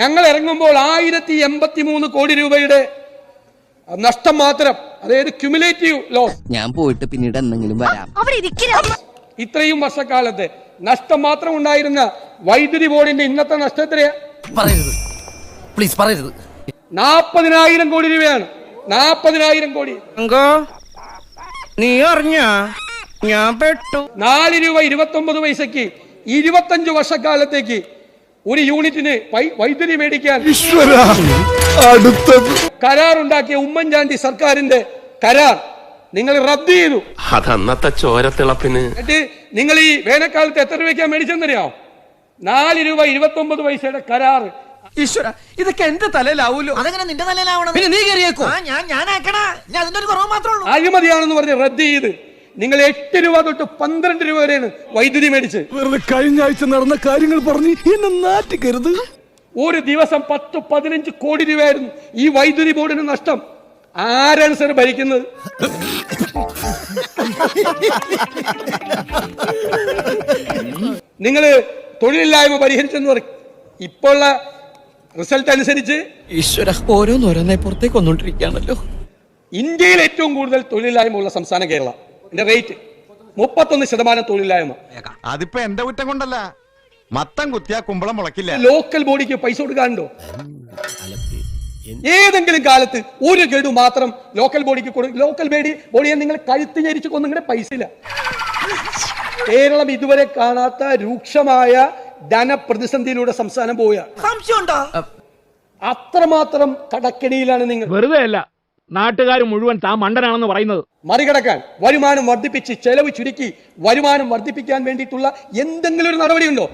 ഞങ്ങൾ ഇറങ്ങുമ്പോൾ 1083 കോടി രൂപയുടെ നഷ്ടം മാത്രം, അതായത് ക്യുമുലേറ്റീവ് ലോസ്. ഞാൻ പോയിട്ട് പിന്നീട് എന്തെങ്കിലും വരാം. ഇത്രയും വർഷക്കാലത്ത് നഷ്ടം മാത്രം ഉണ്ടായിരുന്ന വൈദ്യുതി ബോർഡിന്റെ ഇന്നത്തെ നഷ്ടം എത്രയാ? പറയരുത്, പ്ലീസ് പറയരുത്. 40,000 കോടി രൂപയാണ്. 40,000 കോടി. നീ അറിഞ്ഞ ഞാൻ പെട്ടു. 4 രൂപ 29 പൈസക്ക് 25 വർഷക്കാലത്തേക്ക് ഒരു യൂണിറ്റിന് വൈദ്യുതി മേടിക്കാൻ കരാറുണ്ടാക്കിയ ഉമ്മൻചാണ്ടി സർക്കാരിന്റെ കരാർ നിങ്ങൾ റദ്ദ് ചെയ്തു. അതന്നത്തെ ചോരത്തിളപ്പിന്. എന്നിട്ട് നിങ്ങൾ ഈ വേനൽക്കാലത്ത് എത്ര രൂപയ്ക്കാണ് മേടിച്ചെന്നറിയാം? 4 രൂപ 29 പൈസയുടെ കരാർ. ഈശ്വര, ഇതൊക്കെ എന്റെ തലയിലാവൂലോ. അതെങ്ങനെ നിന്റെ തലയിലാവണം? പിന്നെ നീ കയറിയേക്കോ. ഞാൻ ആക്കണ, ഞാൻ അതിന്റെ ഒരു കുറവ് മാത്രമേ ഉള്ളൂ. അഴിമതിയാണെന്ന് പറഞ്ഞ് റദ്ദ് ചെയ്ത് നിങ്ങൾ 8 രൂപ തൊട്ട് 12 രൂപ വരെയാണ് വൈദ്യുതി മേടിച്ച്. വെറുതെ കഴിഞ്ഞ ആഴ്ച നടന്ന കാര്യങ്ങൾ പറഞ്ഞ് എന്നെ നാറ്റിക്കരുത്. ഒരു ദിവസം 10-15 കോടി രൂപയായിരുന്നു ഈ വൈദ്യുതി ബോർഡിന് നഷ്ടം. ആരാണ് സർ ഭരിക്കുന്നത്? നിങ്ങൾ തൊഴിലില്ലായ്മ പരിഹരിച്ചെന്ന് പറയും. ഇപ്പോഴുള്ള റിസൾട്ട് അനുസരിച്ച് ഈശ്വര, ഓരോന്നോരോന്നായി പുറത്തേക്ക് വന്നോണ്ടിരിക്കുകയാണല്ലോ. ഇന്ത്യയിൽ ഏറ്റവും കൂടുതൽ തൊഴിലില്ലായ്മ ഉള്ള സംസ്ഥാനം കേരള. എന്റെ റേറ്റ് 31% തൊഴിലില്ലായ്മ. അതിപ്പോ എന്റെ കുറ്റം കൊണ്ടല്ല, മത്തം കുത്തിയാ കുമ്പളം മുളക്കില്ല. ലോക്കൽ ബോഡിക്ക് പൈസ കൊടുക്കാനുണ്ടോ? ഏതെങ്കിലും കാലത്ത് ഒരു ഗഡു മാത്രം ലോക്കൽ ബോഡിക്ക് കൊടുക്കും. ലോക്കൽ ബോഡിയെ നിങ്ങൾ കഴുത്ത് ഞരിച്ചു കൊന്നു. നിങ്ങളുടെ പൈസ ഇല്ല. കേരളം ഇതുവരെ കാണാത്ത രൂക്ഷമായ ധനപ്രതിസന്ധിയിലൂടെ സംസ്ഥാനം പോവുകയാണ്. സംശയമുണ്ടോ? അത്രമാത്രം കടക്കെണിയിലാണ് നിങ്ങൾ. വെറുതെ അല്ല നാട്ടുകാർ മുഴുവൻ താൻ മണ്ടനാണെന്ന് പറയുന്നത്. മറികടക്കാൻ വരുമാനം വർദ്ധിപ്പിച്ച് ചെലവ് ചുരുക്കി വരുമാനം വർദ്ധിപ്പിക്കാൻ വേണ്ടിയിട്ടുള്ള എന്തെങ്കിലും ഒരു നടപടിയുണ്ടോ?